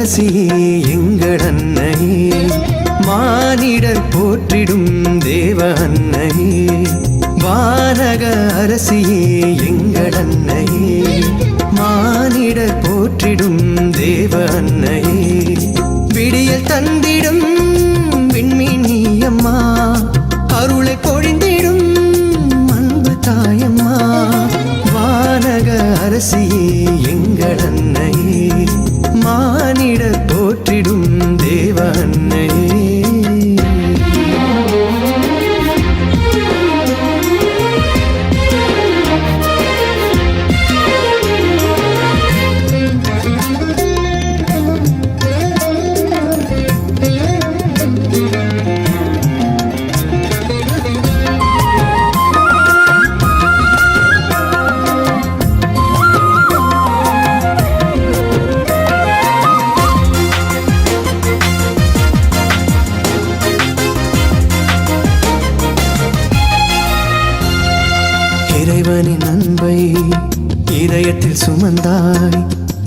அரசியே எங்கள் அன்னையே, மானிடர் போற்றிடும் தேவ அன்னையே, வானக அரசியே எங்கள் அன்னையே, மானிடர் போற்றிடும் தேவ அன்னையே, விடியல் தந்திடும் விண்மீன் நீயம்மா, அருளை பொழிந்திடும் அன்பு தாயம்மா, வானக அரசியே எங்கள் அன்னையே, மானிடர் போற்றிடும் தேவ அன்னையே. இறைவனின் அன்பை இதயத்தில் சுமந்தாய்,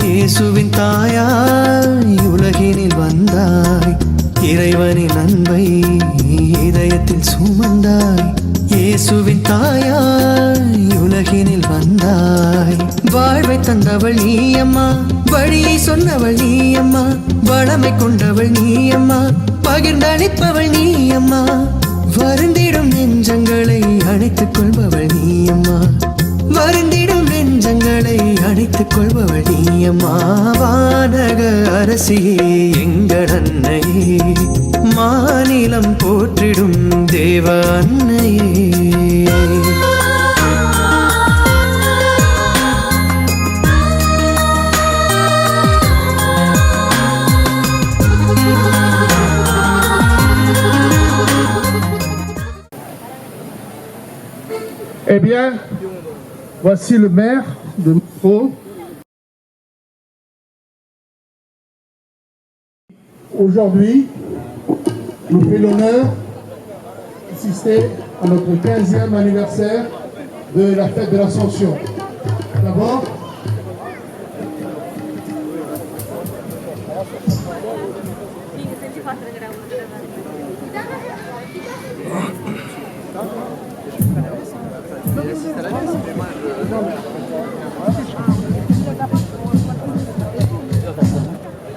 இயேசுவின் தாயாய் உலகினில் வந்தாய், இறைவனின் அன்பை இதயத்தில் சுமந்தாய், இயேசுவின் தாயாய் உலகினில் வந்தாய், வாழ்வை தந்தவள் நீயம்மா, வழியை சொன்னவள் நீயம்மா, வளமை கொண்டவள் நீயம்மா, பகிர்ந்தளிப்பவள் நீயம்மா, வருந்திடும் நெஞ்சங்களை அணைத்துக் கொள்பவள் நீயம்மா, வருந்திடும் நெஞ்சங்களை அணைத்துக் கொள்பவள் நீயம்மா, வானக அரசியே எங்கள் அன்னையே, மாநிலம் போற்றிடும் தேவ அன்னையே. Eh bien, voici le maire de Montreux. Aujourd'hui, nous fait l'honneur d'assister à notre 15e anniversaire de la fête de l'Ascension. D'abord,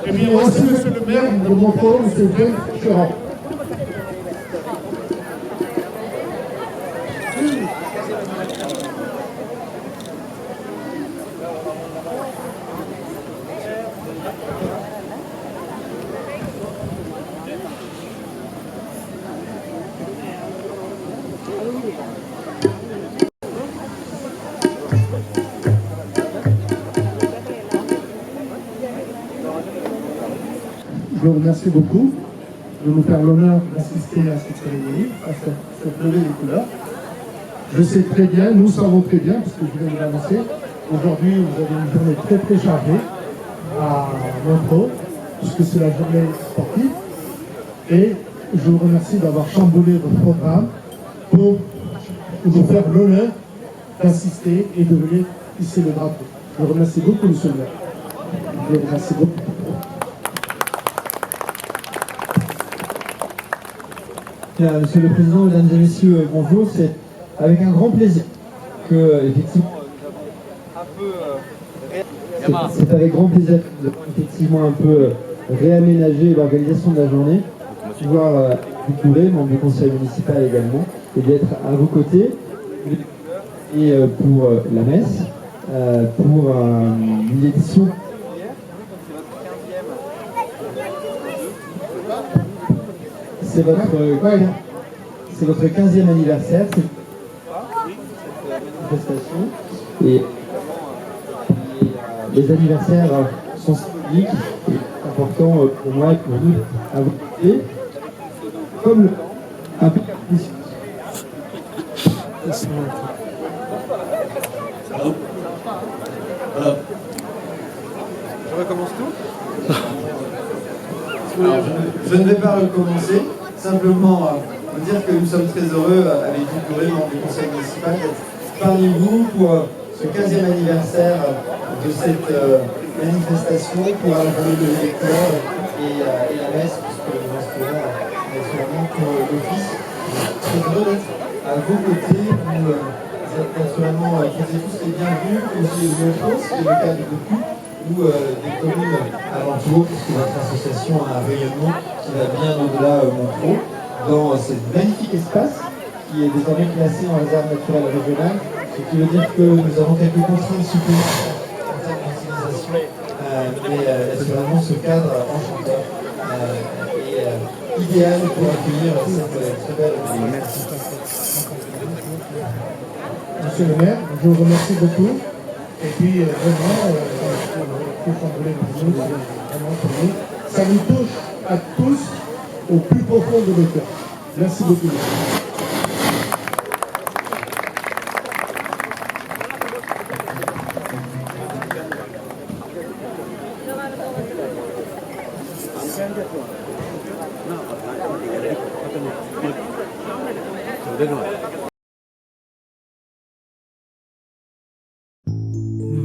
et bien voici monsieur le maire de Montreux, monsieur Jean Ferrand. Je vous remercie beaucoup de nous faire l'honneur d'assister à cette cérémonie, à cette levée des couleurs. Je sais très bien, nous savons très bien, parce que je viens de l'annoncer, aujourd'hui vous avez une journée très très chargée à Montreux, puisque c'est la journée sportive. Et je vous remercie d'avoir chamboulé votre programme pour nous faire l'honneur d'assister et de venir hisser le drapeau. Je vous remercie beaucoup, monsieur le maire. Je vous remercie beaucoup. Monsieur le Président, Mesdames et Messieurs, bonjour. C'est avec un grand plaisir que, effectivement, c'est avec grand plaisir de effectivement un peu réaménager l'organisation de la journée, pouvoir vous courir, membre du conseil municipal également, et d'être à vos côtés et pour la messe, pour une édition. C'est votre 15e anniversaire, c'est manifestation. Et les anniversaires sont symboliques et importants pour moi et pour nous à vous côté, comme un peu Voilà. Je recommence tout. Je ne vais pas recommencer, simplement vous dire que nous sommes très heureux avec Victoré, membre du conseil municipal, d'être parmi vous pour ce 15e anniversaire de cette manifestation pour la journée de l'électeur et la messe, puisque le restaurant naturellement pour l'office. Je voudrais être à vos côtés, vous êtes naturellement tous les bienvenus, aussi les Montreux, c'est le cas de Cocu, ou des communes alentours, puisque notre association a un rayonnement qui va bien au-delà Montreux, dans ce magnifique espace qui est désormais classé en réserve naturelle régionale, ce qui veut dire que nous avons quelques contraintes supplémentaires en termes d'utilisation, mais naturellement ce cadre enchanteur est idéal pour accueillir cette très belle manifestation. Monsieur le maire, je vous remercie beaucoup. Et puis, vraiment, tout chambouler pour nous, vraiment pour nous. Ça nous touche à tous au plus profond de nos cœurs. Merci beaucoup.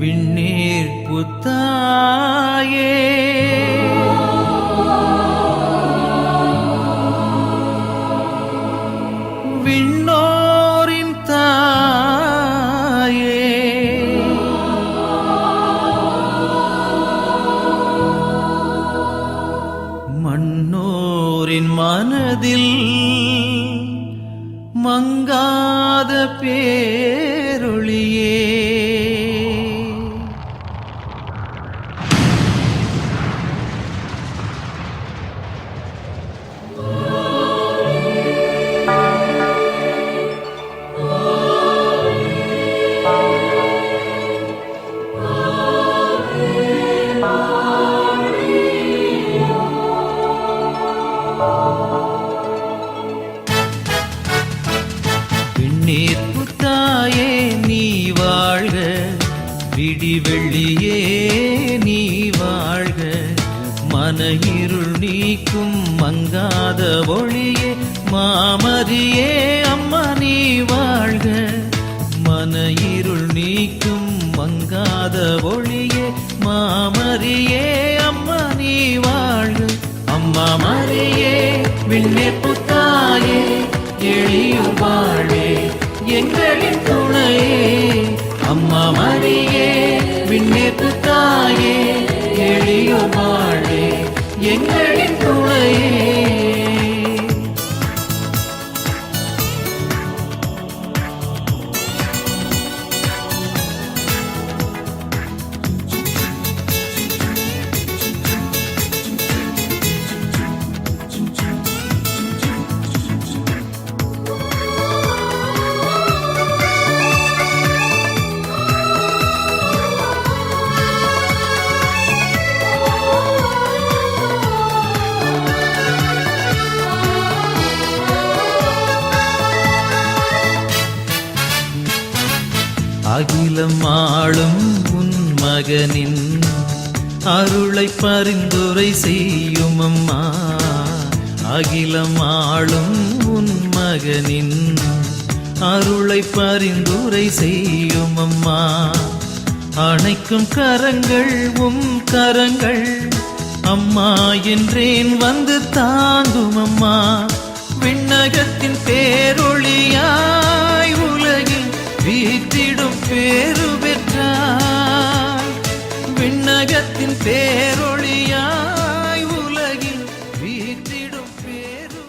விண்ணீர் புத்தாயே விண்ணோரின் தாயே மண்ணோரின் மனதில் மங்காத பேரொளியே விண்ணீர் புத்தாயே நீ வாழ்க, விடி வெள்ளியே நீ வாழ்க, மன இருள் நீக்கும் மங்காத ஒளியே மாமரியே அம்மா நீ வாழ்க, மன இருள் நீக்கும் மங்காத ஒளியே மாமரியே அம்மா நீ வாழ்க. அம்மா மரியே விண்ணீர் புத்தாயே எளியோர் வாழ்வே எங்களின் துணையே, அம்மா மரியே விண்ணீர் புத்தாயே எளியோர் வாழ்வே எங்களின் துணையே. அகிலம் ஆளும் உன் மகனின் அருளை பரிந்துரை செய்யும் அம்மா, அகிலம் ஆளும் உன் மகனின் அருளை பரிந்துரை செய்யும் அம்மா, அணைக்கும் கரங்கள் உம் கரங்கள் அம்மா என்றேன் வந்து தாங்கும் அம்மா, விண்ணகத்தின் பேரொளியாய் உலகில் வீற்றிடும் பேரு பெற்றாய், விண்ணகத்தின் பேரொளியாய் உலகில் வீற்றிடும் பேரு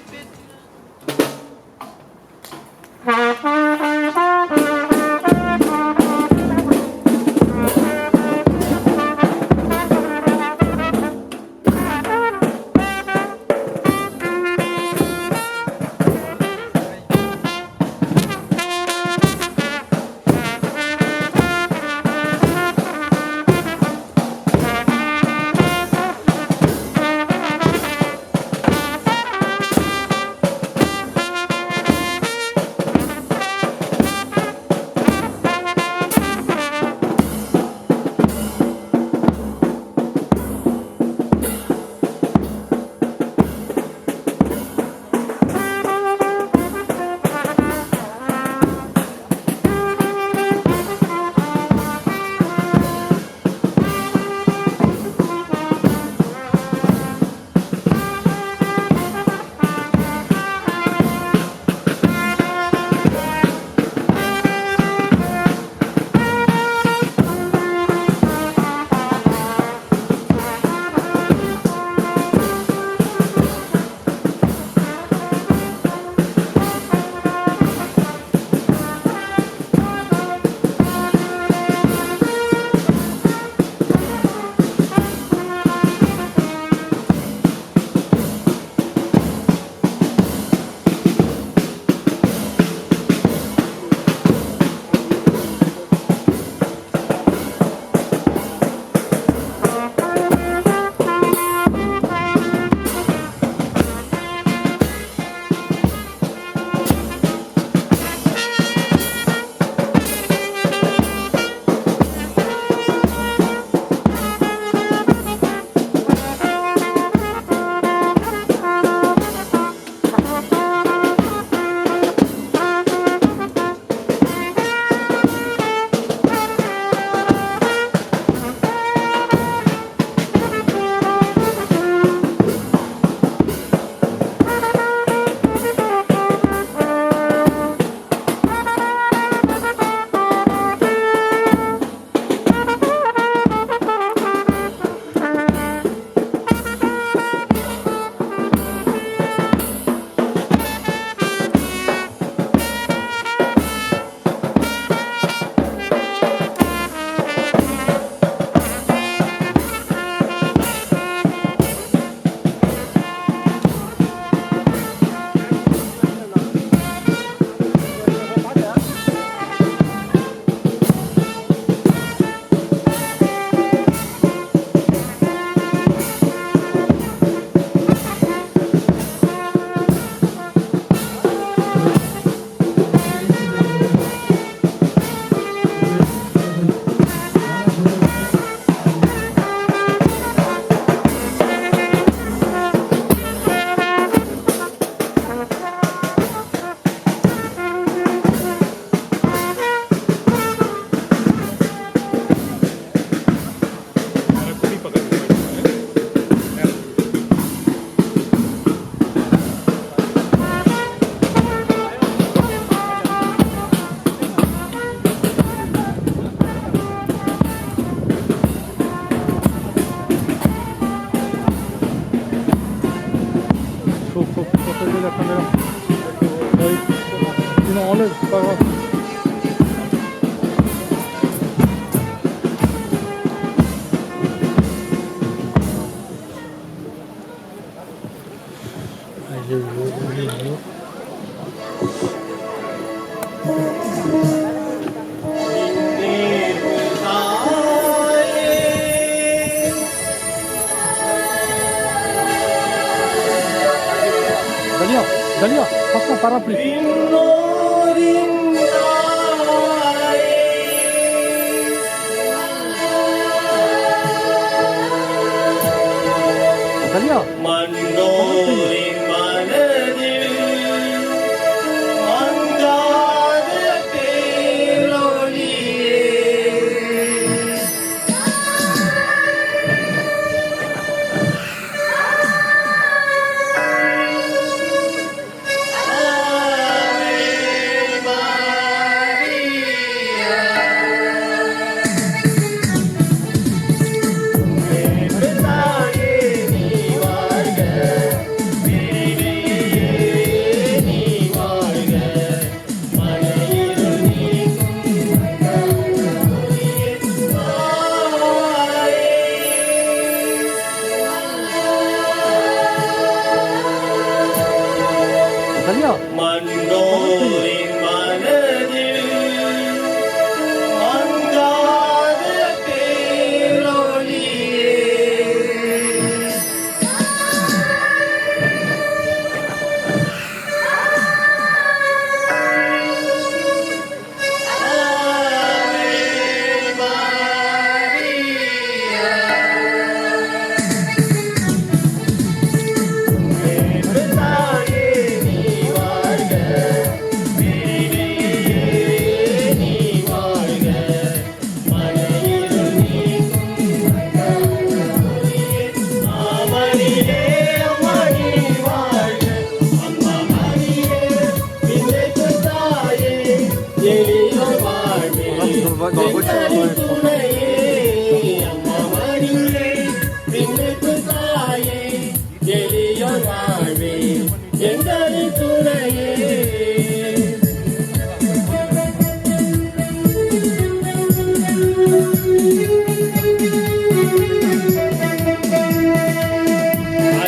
poser la caméra. Oui. Sinon enlève, c'est pas grave. Dalia, Dalia, passe ton parapluie. Dalia. மன்னோரின் மனதில் மங்காத பேரொளியே Dalia. மன்னோரின் மனதில் மங்காத பேரொளியே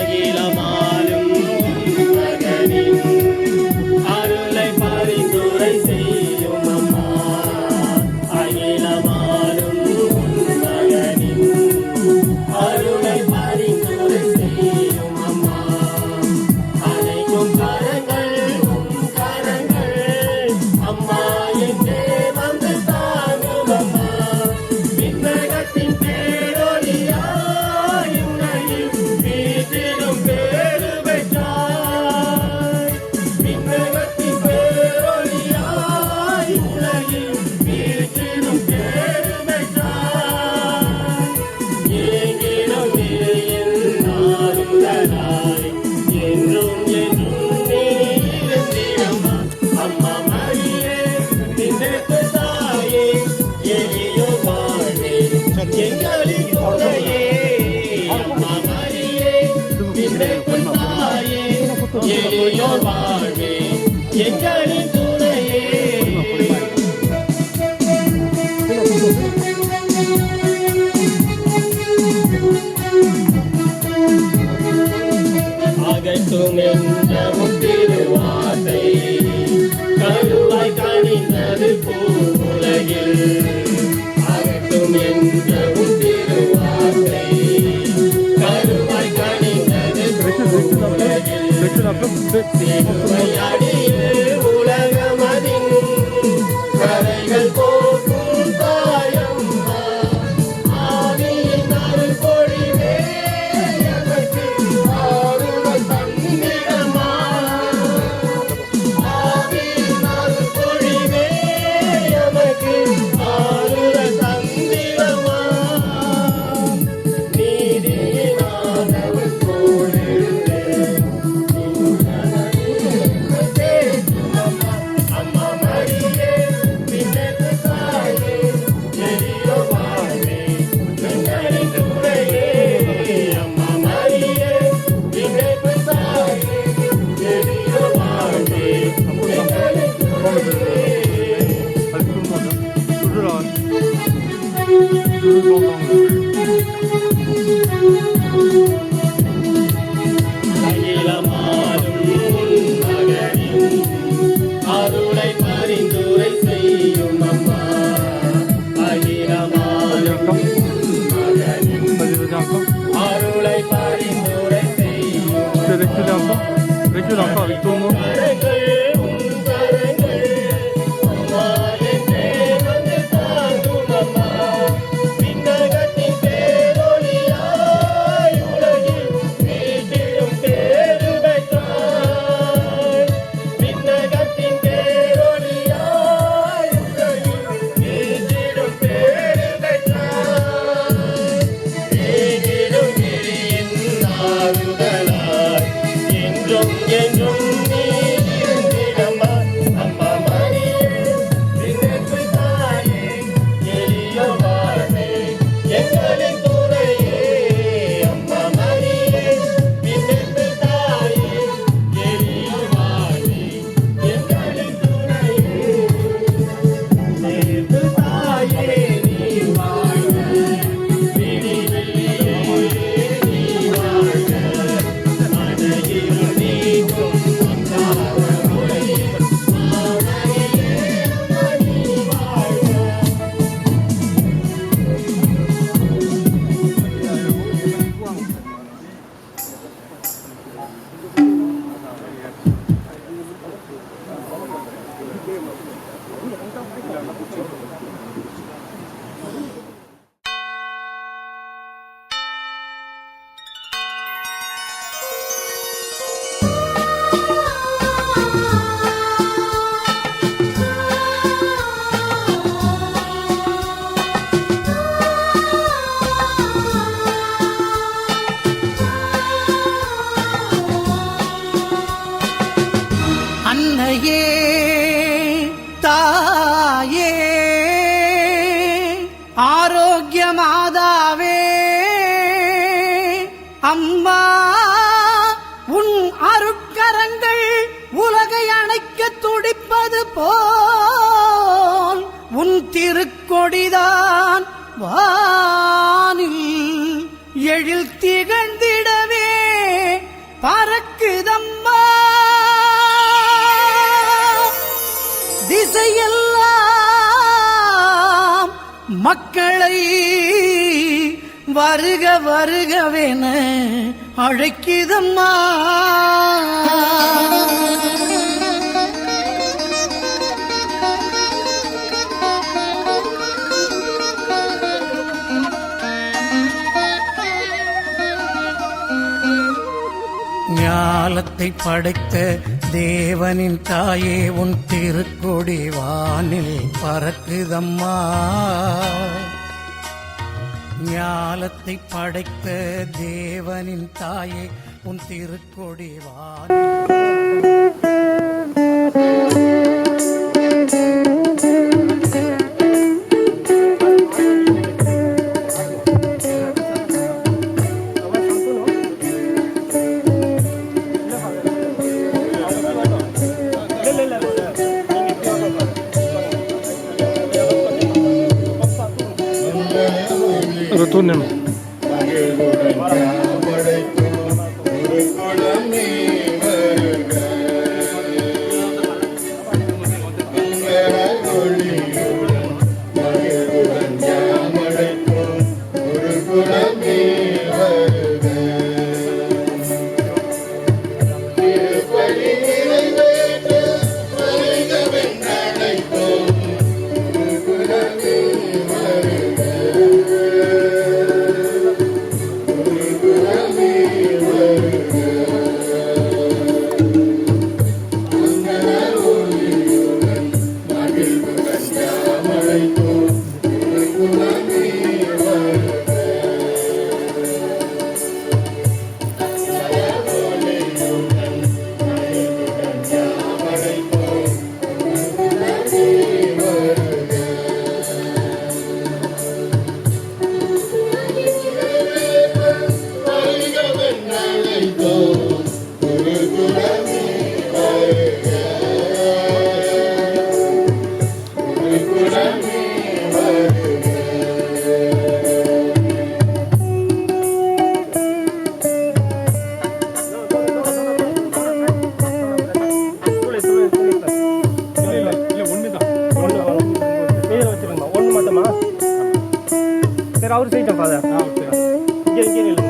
அகிலமாலும் மகனின் அருளை பரிந்துரை செய்யும் அம்மா அகிலமாலும் மகனின் அருளை பரிந்துரை செய்யும் அம்மா அனைக்கும் கரங்கள் அம்மா என்றே வந்து தாங்கும் அம்மா விண்ணகத்தின் பேரொளியாய் உன்னையில் வீட்டிலும் பேரு பெற்றாய் விண்ணகத்தின் பேரொளியாய் உன்னையில் வீட்டிலும் பேரு பெற்றாய் ஏங்கிலும் நிறையின் ஆறுதலாய் என்றும் என்றும் நீ இருந்திடம்மா அம்மா மரியே நினைத்த தாயே எளியோர் வாழ்வே எங்களின் துணையே அம்மா மரியே நினைத்த தாயே எளியோர் வாழ்வே எங்களின் துணையே அகற்றும் என்ற முத்திருவார்த்தை கருவாய் கனிந்தது பூவுலகில் அகற்றும் என்ற முத்திருவார்த்தை கருவாய் கனிந்தது பூவுலகில் சிலுவையடியில் உலகமதின் கரைகள் போக்கும் தாயம்மா ஆவியின் அருள் பொழிவே எமக்கு ஆறுதல் தந்திடம்மா ஆவியின் அருள் பொழிவே எமக்கு ஆறுதல் தந்திடம்மா நீதியின் ஆண்டவர் கோடிட்டு அகிலமாலும் மகனின் அருளை பரிந்துரை செய்யும் அம்மா அகிலமாலும் மகனின் அருளை பரிந்துரை செய்யும் recule encore avec tout le monde. என்றும் நீ இருந்திடம்மா அம்மா மரியே விண்ணப்பு தாயே எளிய வாழ்வே எங்களின் துணையே அம்மா மரியே விண்ணப்பு தாயே எளிய வாழ்வே எங்களின் துணையே சேர்த்து தாயே நீ வாழ்க விடிவெள்ளியே நீ வாழ்க அழகில் நீக்கும் அக்கார மொழியே மாமரியே மணி வாழ்க அன்னையே தாயே ஆரோக்கிய மாதாவே அம்மா உன் அருட்கரங்கள் உலகை அணைக்க துடிப்பது போல் உன் திருக்கொடிதான் வானில் எழில் திகழ்ந்திடவே பறக்குதம்மா திசையெல்லாம் மக்களை வருக வருகவென அழைக்குதம்மா ஞாலத்தை படைத்த தேவனின் தாயே உன் திருக்கொடி வானில் பறக்குதம்மா ஞாலத்தை படைத்த தேவனின் தாயே உன் திருக்கொடி வானில் Retournez-nous. ஒரு குளமே வருக ஒளியுடன் மகிழ்வுடன் யாமடைக்கும் ஒரு குளமே வருக திருப்பலி நிறைவேற்ற வருகவென்றழைக்கும் ஒரு குளமே வருக ஃபாதர் அவர் சைட்டா ஃபாதர் இங்கே இல்லைங்களா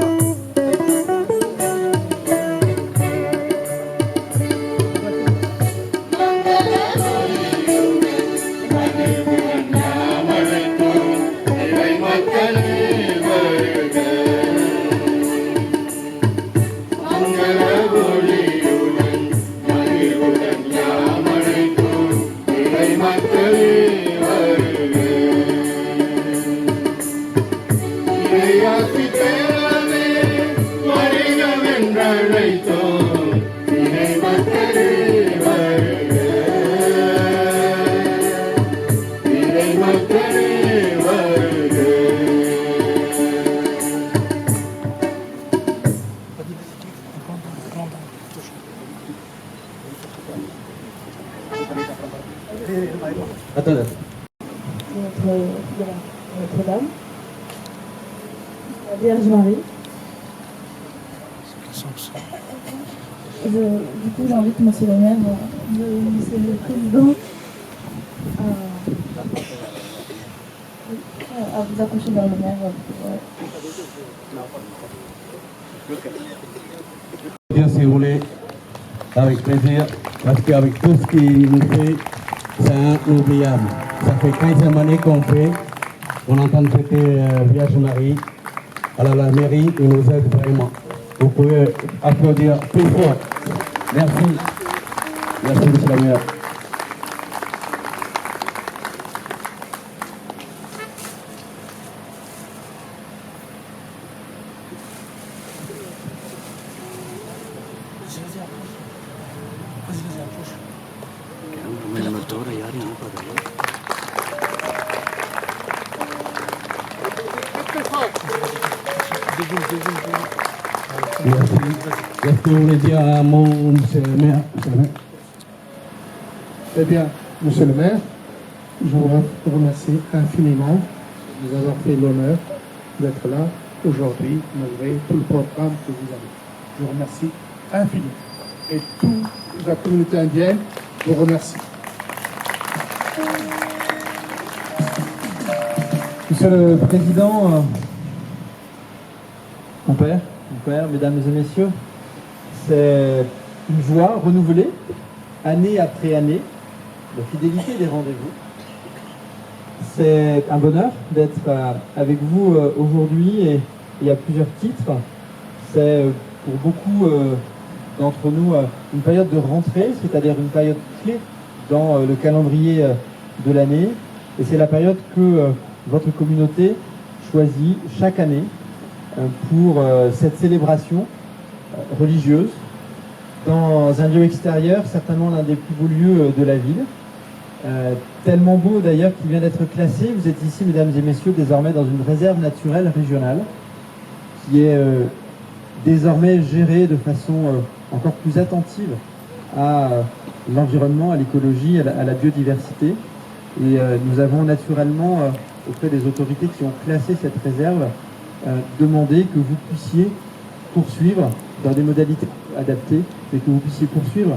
Attendez. Notre-Dame, la Vierge Marie. Du coup, j'invite Monsieur le maire, Monsieur le Président, à vous approcher vers le maire. Bien, si vous voulez, avec plaisir, parce qu'avec tout ce qu'il nous fait, c'est inoubliable. Ça fait 15e année qu'on fait, on entend fêter Vierge Marie. Alors la mairie, il nous aide vraiment. Vous pouvez applaudir plus fort. Merci. Merci, monsieur le maire. Merci. Est-ce que vous voulez dire un mot, monsieur le maire? Eh bien, monsieur le maire, je vous remercie infiniment de nous avoir fait l'honneur d'être là aujourd'hui, malgré tout le programme que vous avez. Je vous remercie infiniment. Et toute la communauté indienne vous remercie. Monsieur le Président, mon père, mesdames et messieurs, c'est une joie renouvelée, année après année, la fidélité des rendez-vous. C'est un bonheur d'être avec vous aujourd'hui et il y a plusieurs titres. C'est pour beaucoup d'entre nous une période de rentrée, c'est-à-dire une période clé dans le calendrier de l'année. Et c'est la période que votre communauté choisit chaque année pour cette célébration religieuse dans un lieu extérieur, certainement l'un des plus beaux lieux de la ville. Tellement beau d'ailleurs qu'il vient d'être classé. Vous êtes ici, mesdames et messieurs, désormais dans une réserve naturelle régionale qui est désormais gérée de façon encore plus attentive à l'environnement, à l'écologie, à la biodiversité. Et nous avons naturellement, auprès des autorités qui ont classé cette réserve, demandé que vous puissiez poursuivre dans des modalités adaptées et que vous puissiez poursuivre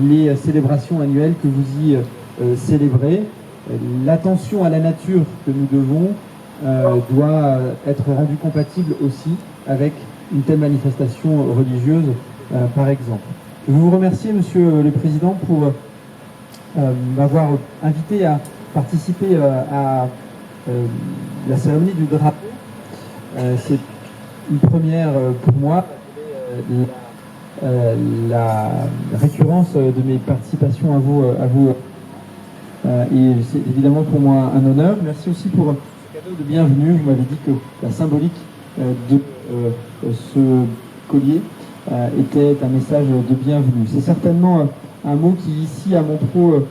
les célébrations annuelles que vous y célébrez. L'attention à la nature que nous devons doit être rendue compatible aussi avec une telle manifestation religieuse, par exemple. Je vous remercie, Monsieur le Président, pour m'avoir invité à participer à la cérémonie du drapeau. C'est une première pour moi. La récurrence de mes participations à vous et c'est évidemment pour moi un honneur. Merci aussi pour ce cadeau de bienvenue. Vous m'avez dit que la symbolique de ce collier était un message de bienvenue. C'est certainement un mot qui ici à Montreux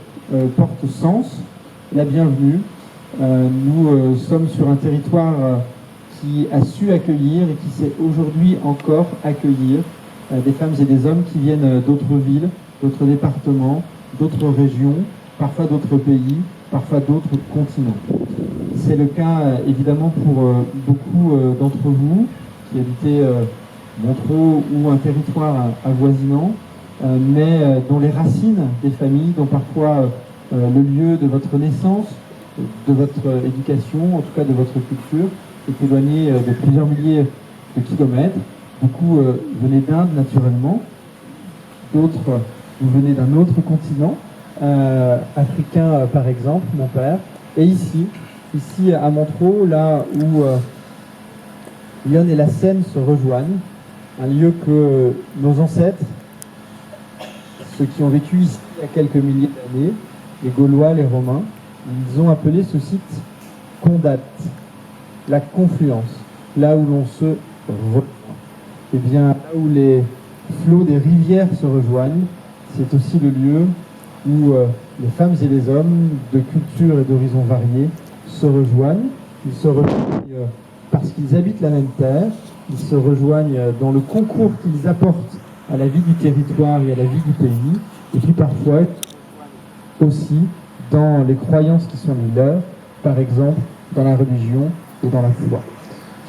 porte sens, la bienvenue. Nous sommes sur un territoire qui a su accueillir et qui sait aujourd'hui encore accueillir des femmes et des hommes qui viennent d'autres villes, d'autres départements, d'autres régions, parfois d'autres pays, parfois d'autres continents. C'est le cas évidemment pour beaucoup d'entre vous qui habitez Montreux ou un territoire avoisinant, mais dont les racines des familles, dont parfois le lieu de votre naissance, de votre éducation, en tout cas de votre culture, est éloigné de plusieurs milliers de kilomètres. Beaucoup venaient d'Inde naturellement, d'autres vous venez d'un autre continent, africain par exemple, mon père. Et ici à Montreux, là où l'Yonne et la Seine se rejoignent, un lieu que nos ancêtres, ceux qui ont vécu ici il y a quelques milliers d'années, les Gaulois, les Romains, ils ont appelé ce site Condate, la confluence, là où l'on se rejoint. Et bien, là où les flots des rivières se rejoignent, c'est aussi le lieu où les femmes et les hommes de cultures et d'horizons variés se rejoignent. Ils se rejoignent parce qu'ils habitent la même terre, ils se rejoignent dans le concours qu'ils apportent à la vie du territoire et à la vie du pays, et puis parfois aussi dans les croyances qui sont les leurs, par exemple dans la religion et dans la foi.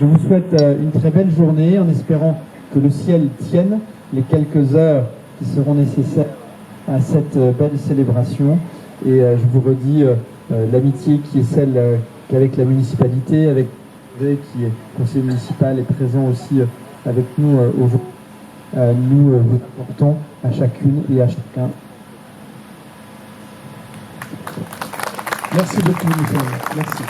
Je vous souhaite une très belle journée en espérant que le ciel tienne les quelques heures qui seront nécessaires à cette belle célébration. Et je vous redis l'amitié qui est celle qu'avec la municipalité, avec André qui est conseiller municipal et présent aussi avec nous aujourd'hui. Nous vous apportons à chacune et à chacun. Merci beaucoup, Michel. Merci.